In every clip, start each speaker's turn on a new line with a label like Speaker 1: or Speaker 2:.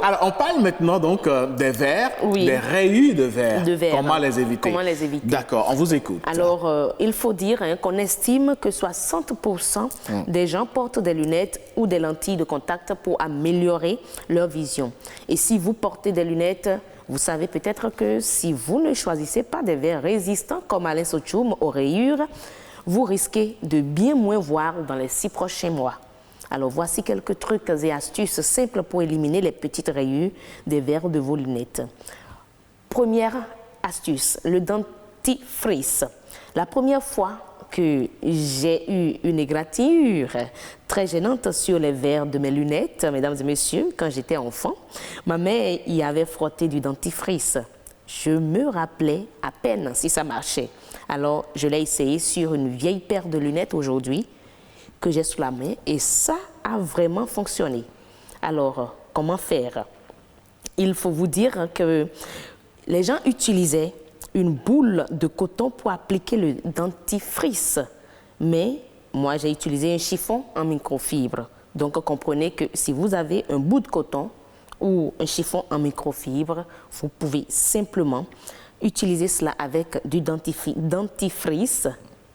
Speaker 1: Alors, on parle maintenant donc des verres, des rayures de verre. Comment les éviter?
Speaker 2: Comment les éviter?
Speaker 1: D'accord, on vous écoute.
Speaker 2: Alors, il faut dire qu'on estime que 60% des gens portent des lunettes ou des lentilles de contact pour améliorer leur vision. Et si vous portez des lunettes, vous savez peut-être que si vous ne choisissez pas des verres résistants comme Alain Sochoum aux rayures, vous risquez de bien moins voir dans les 6 prochains mois. Alors voici quelques trucs et astuces simples pour éliminer les petites rayures des verres de vos lunettes. Première astuce, le dentifrice. La première fois que j'ai eu une égratignure très gênante sur les verres de mes lunettes, mesdames et messieurs, quand j'étais enfant, ma mère y avait frotté du dentifrice. Je me rappelais à peine si ça marchait. Alors, je l'ai essayé sur une vieille paire de lunettes aujourd'hui que j'ai sous la main et ça a vraiment fonctionné. Alors, comment faire? Il faut vous dire que les gens utilisaient une boule de coton pour appliquer le dentifrice. Mais moi, j'ai utilisé un chiffon en microfibre. Donc, comprenez que si vous avez un bout de coton ou un chiffon en microfibre, vous pouvez simplement utiliser cela avec du dentifrice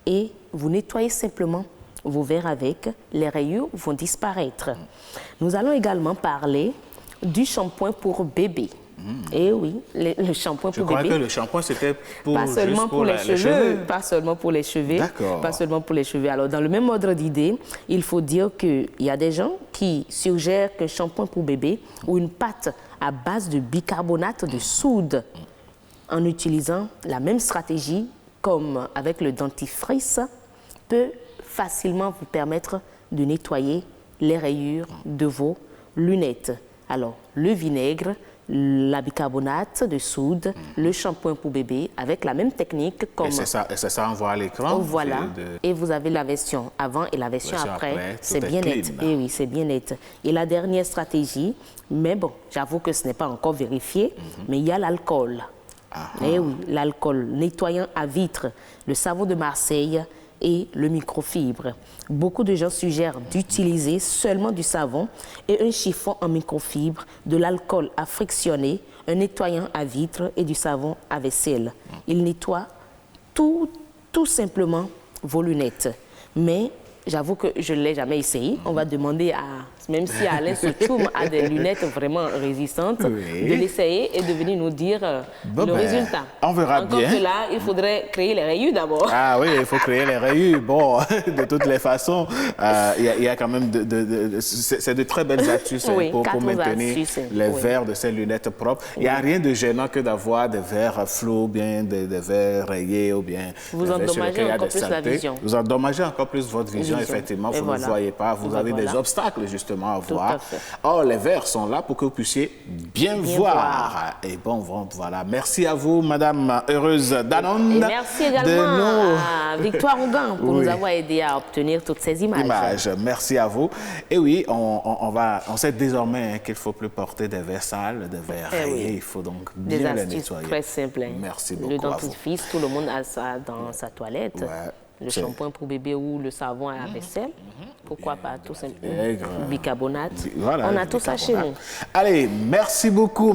Speaker 2: et vous nettoyez simplement vos verres avec. Les rayures vont disparaître. Nous allons également parler du shampoing pour bébé. Et oui, le shampoing pour bébé.
Speaker 1: Je crois que le shampoing, c'était pour,
Speaker 2: pas seulement pour les cheveux. Pas seulement pour les cheveux.
Speaker 1: D'accord.
Speaker 2: Pas seulement pour les cheveux. Alors, dans le même ordre d'idée, il faut dire qu'il y a des gens qui suggèrent qu'un shampoing pour bébé ou une pâte à base de bicarbonate de soude, en utilisant la même stratégie comme avec le dentifrice, peut facilement vous permettre de nettoyer les rayures de vos lunettes. Alors, le vinaigre, la bicarbonate de soude, le shampoing pour bébé, avec la même technique comme...
Speaker 1: Et c'est ça, on voit à l'écran.
Speaker 2: Voilà. Et vous avez la version avant et la version après. C'est bien net. Et oui, c'est bien net. Et la dernière stratégie, mais bon, j'avoue que ce n'est pas encore vérifié, mais il y a l'alcool. Et oui, l'alcool nettoyant à vitre, le savon de Marseille et le microfibre. Beaucoup de gens suggèrent d'utiliser seulement du savon et un chiffon en microfibre, de l'alcool à frictionner, un nettoyant à vitre et du savon à vaisselle. Il nettoie tout simplement vos lunettes. Mais j'avoue que je ne l'ai jamais essayé. On va demander à, même si Alain Sochoum a des lunettes vraiment résistantes, de l'essayer et de venir nous dire le résultat.
Speaker 1: On verra bien.
Speaker 2: Encore que là, il faudrait créer les rayures d'abord.
Speaker 1: Ah oui, il faut créer les rayures. Bon, de toutes les façons, il y a quand même c'est de très belles astuces pour maintenir les verres de ces lunettes propres. Il n'y a rien de gênant que d'avoir des verres flous, bien des verres rayés ou bien...
Speaker 2: Vous endommagez encore plus la vision.
Speaker 1: Vous endommagez encore plus votre vision, effectivement. Vous ne voyez pas, vous avez des obstacles justement à voir. Or, les verres sont là pour que vous puissiez bien voir. Et bon, voilà. Merci à vous, Madame Heureuse Danone.
Speaker 2: Et merci également à Victoire Ougan pour nous avoir aidé à obtenir toutes ces images.
Speaker 1: Merci à vous. Et oui, on sait désormais qu'il ne faut plus porter des verres sales, des verres rayés. Il faut donc bien les nettoyer.
Speaker 2: Très simple.
Speaker 1: Merci beaucoup.
Speaker 2: Le dentifrice, tout le monde a ça dans sa toilette. Le shampoing pour bébé ou le savon à la vaisselle. Pourquoi pas tout simplement bicarbonate.
Speaker 1: Voilà,
Speaker 2: on a tout ça chez nous.
Speaker 1: Allez, merci beaucoup.